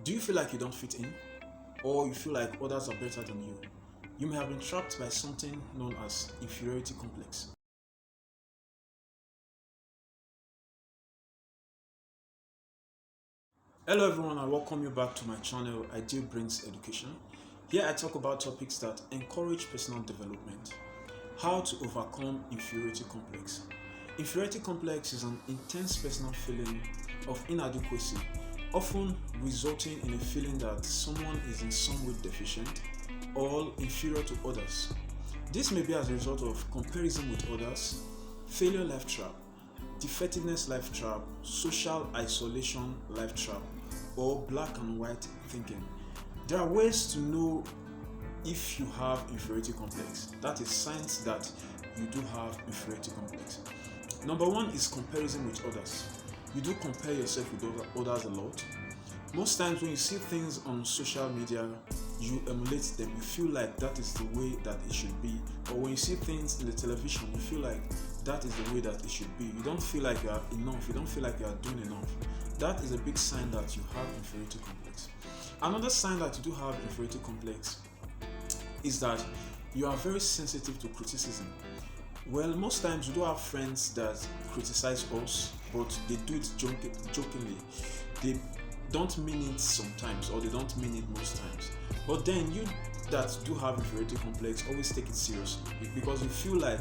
Do you feel like you don't fit in? Or you feel like others are better than you? You may have been trapped by something known as inferiority complex. Hello everyone, and welcome you back to my channel, Ideal Brains Education. Here I talk about topics that encourage personal development. How to overcome inferiority complex. Inferiority complex is an intense personal feeling of inadequacy, often resulting in a feeling that someone is in some way deficient or inferior to others. This may be as a result of comparison with others, failure life trap, defectiveness life trap, social isolation life trap, or black and white thinking. There are ways to know if you have inferiority complex. That is signs that you do have inferiority complex. Number one is comparison with others. You do compare yourself with others a lot. Most times when you see things on social media, you emulate them. You feel like that is the way that it should be. Or when you see things in the television, you feel like that is the way that it should be. You don't feel like you are enough. You don't feel like you are doing enough. That is a big sign that you have inferiority complex. Another sign that you do have inferiority complex is that you are very sensitive to criticism. Well, most times we do have friends that criticize us, but they do it jokingly. They don't mean it sometimes, or they don't mean it most times. But then you that do have inferiority complex always take it seriously, because you feel like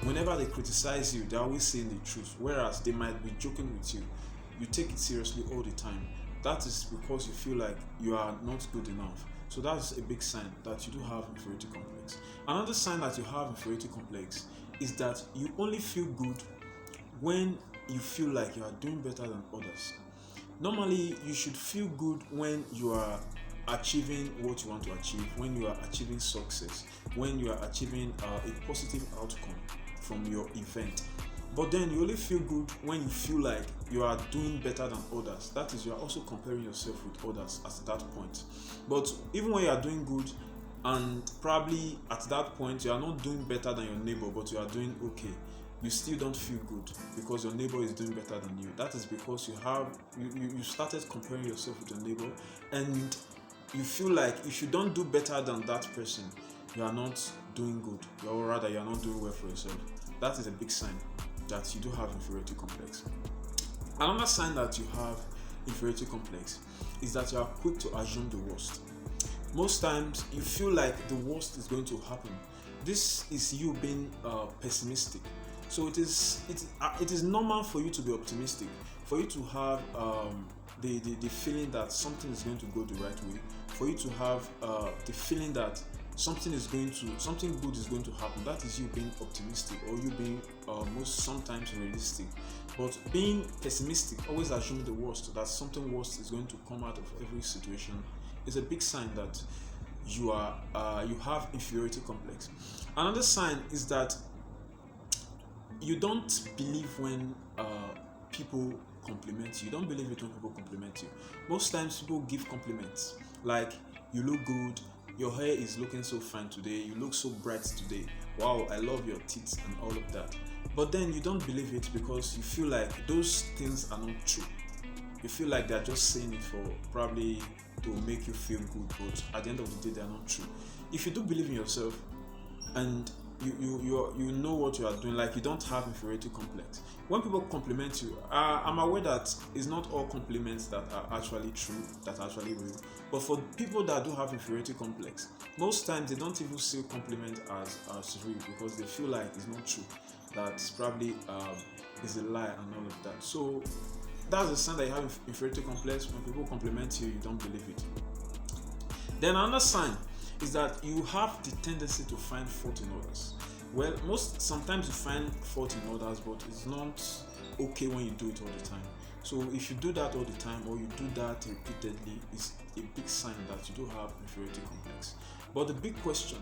whenever they criticize you, they're always saying the truth, whereas they might be joking with you. You take it seriously all the time. That is because you feel like you are not good enough. So that's a big sign that you do have inferiority complex. Another sign that you have inferiority complex is that you only feel good when you feel like you are doing better than others. Normally, you should feel good when you are achieving what you want to achieve, when you are achieving success, when you are achieving a positive outcome from your event. But then you only feel good when you feel like you are doing better than others. That is, you are also comparing yourself with others at that point. But even when you are doing good, and probably at that point you are not doing better than your neighbor, but you are doing okay, you still don't feel good because your neighbor is doing better than you. That is because you started comparing yourself with your neighbor, and you feel like if you don't do better than that person, you are not doing good, or rather you are not doing well for yourself. That is a big sign that you do have inferiority complex. Another sign that you have inferiority complex is that you are quick to assume the worst. Most times you feel like the worst is going to happen. This is you being pessimistic. So it is normal for you to be optimistic, for you to have the feeling that something is going to go the right way, for you to have the feeling that something good is going to happen. That is you being optimistic, or you being most sometimes realistic. But being pessimistic, always assuming the worst, that something worse is going to come out of every situation, is a big sign that you have inferiority complex. Another sign is that you don't believe when people compliment you. You don't believe it when people compliment you. Most times people give compliments like, you look good, your hair is looking so fine today, you look so bright today, wow, I love your teeth, and all of that. But then you don't believe it because you feel like those things are not true. You feel like they're just saying it for probably to make you feel good, but at the end of the day, they're not true. If you do believe in yourself, and you know what you are doing, like you don't have inferiority complex, when people compliment you, I'm aware that it's not all compliments that are actually true, that are actually real. But for people that do have inferiority complex, most times they don't even see compliment as real, because they feel like it's not true, that probably is a lie and all of that. So that's a sign that you have inferiority complex. When people compliment you, you don't believe it. Then another sign is that you have the tendency to find fault in others. Well, sometimes you find fault in others, but it's not okay when you do it all the time. So if you do that all the time, or you do that repeatedly, it's a big sign that you do have inferiority complex. But the big question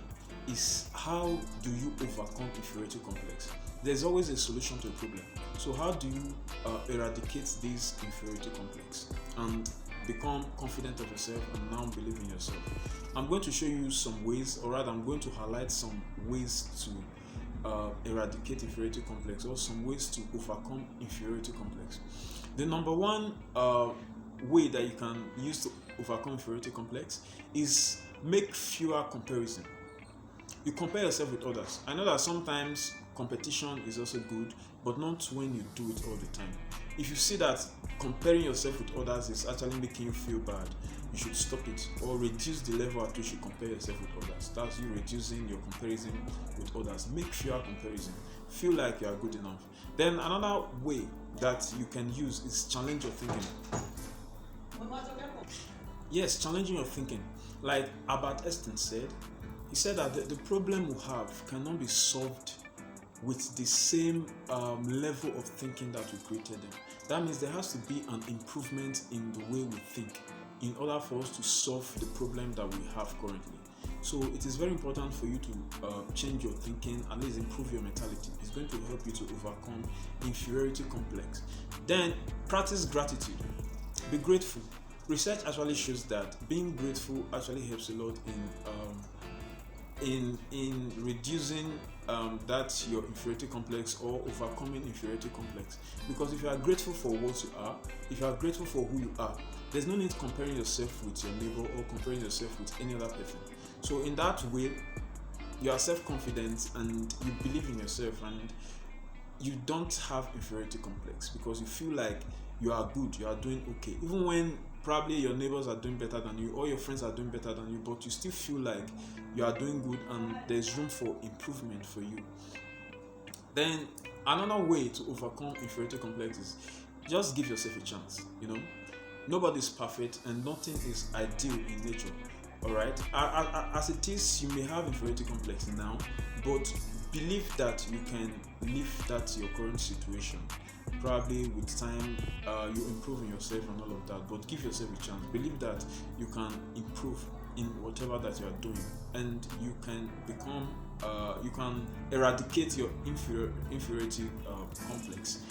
is, how do you overcome inferiority complex? There's always a solution to a problem. So how do you eradicate this inferiority complex and become confident of yourself and now believe in yourself? I'm going to show you some ways, or rather I'm going to highlight some ways to eradicate inferiority complex, or some ways to overcome inferiority complex. The number one way that you can use to overcome inferiority complex is make fewer comparison. You compare yourself with others. I know that sometimes competition is also good, but not when you do it all the time. If you see that comparing yourself with others is actually making you feel bad, you should stop it or reduce the level at which you compare yourself with others. That's you reducing your comparison with others. Make fewer comparison. Feel like you are good enough. Then another way that you can use is challenge your thinking. Yes, challenging your thinking. Like Albert Einstein said, he said that the problem we have cannot be solved with the same level of thinking that we created them. That means there has to be an improvement in the way we think in order for us to solve the problem that we have currently. So it is very important for you to change your thinking, at least improve your mentality. It's going to help you to overcome inferiority complex. Then practice gratitude. Be grateful. Research actually shows that being grateful actually helps a lot in reducing that your inferiority complex or overcoming inferiority complex. Because if you are grateful for what you are, if you are grateful for who you are, there's no need comparing yourself with your neighbor or comparing yourself with any other person. So in that way, you are self-confident and you believe in yourself and you don't have inferiority complex because you feel like you are good, you are doing okay. Even when probably your neighbors are doing better than you or your friends are doing better than you, but you still feel like you are doing good and there's room for improvement for you. Then another way to overcome inferiority complex is just give yourself a chance. Nobody's perfect and nothing is ideal in nature. Alright, as it is, you may have inferiority complex now, but believe that you can leave that your current situation. Probably with time, you improve in yourself and all of that, but give yourself a chance. Believe that you can improve in whatever that you are doing, and you can become, you can eradicate your inferiority complex.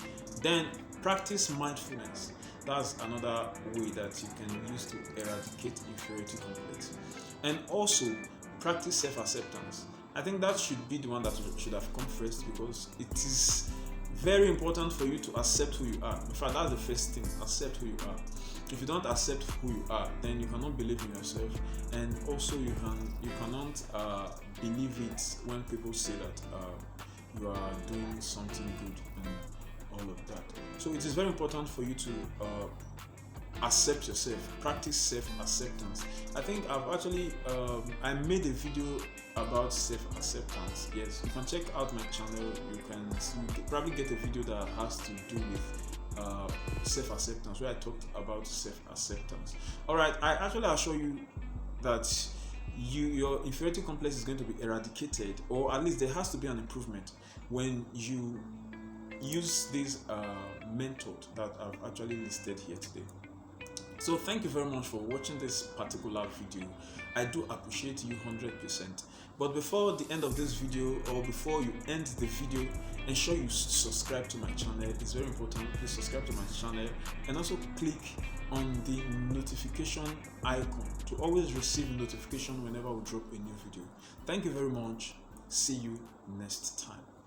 Then practice mindfulness. That's another way that you can use to eradicate inferiority complex. And also practice self-acceptance. I think that should be the one that should have come first because it is very important for you to accept who you are. In fact, that's the first thing. Accept who you are. If you don't accept who you are, then you cannot believe in yourself, and also you cannot believe it when people say that you are doing something good and all of that. So it is very important for you to accept yourself, practice self-acceptance. I think I've actually I made a video about self-acceptance. Yes, you can check out my channel. You can probably get a video that has to do with self-acceptance, where I talked about self-acceptance. Alright, I'll show you that your inferiority complex is going to be eradicated, or at least there has to be an improvement when you use this method that I've actually listed here today. So thank you very much for watching this particular video. I do appreciate you 100%. But before the end of this video, or before you end the video, ensure you subscribe to my channel. It's very important. Please subscribe to my channel and also click on the notification icon to always receive notification whenever we drop a new video. Thank you very much. See you next time.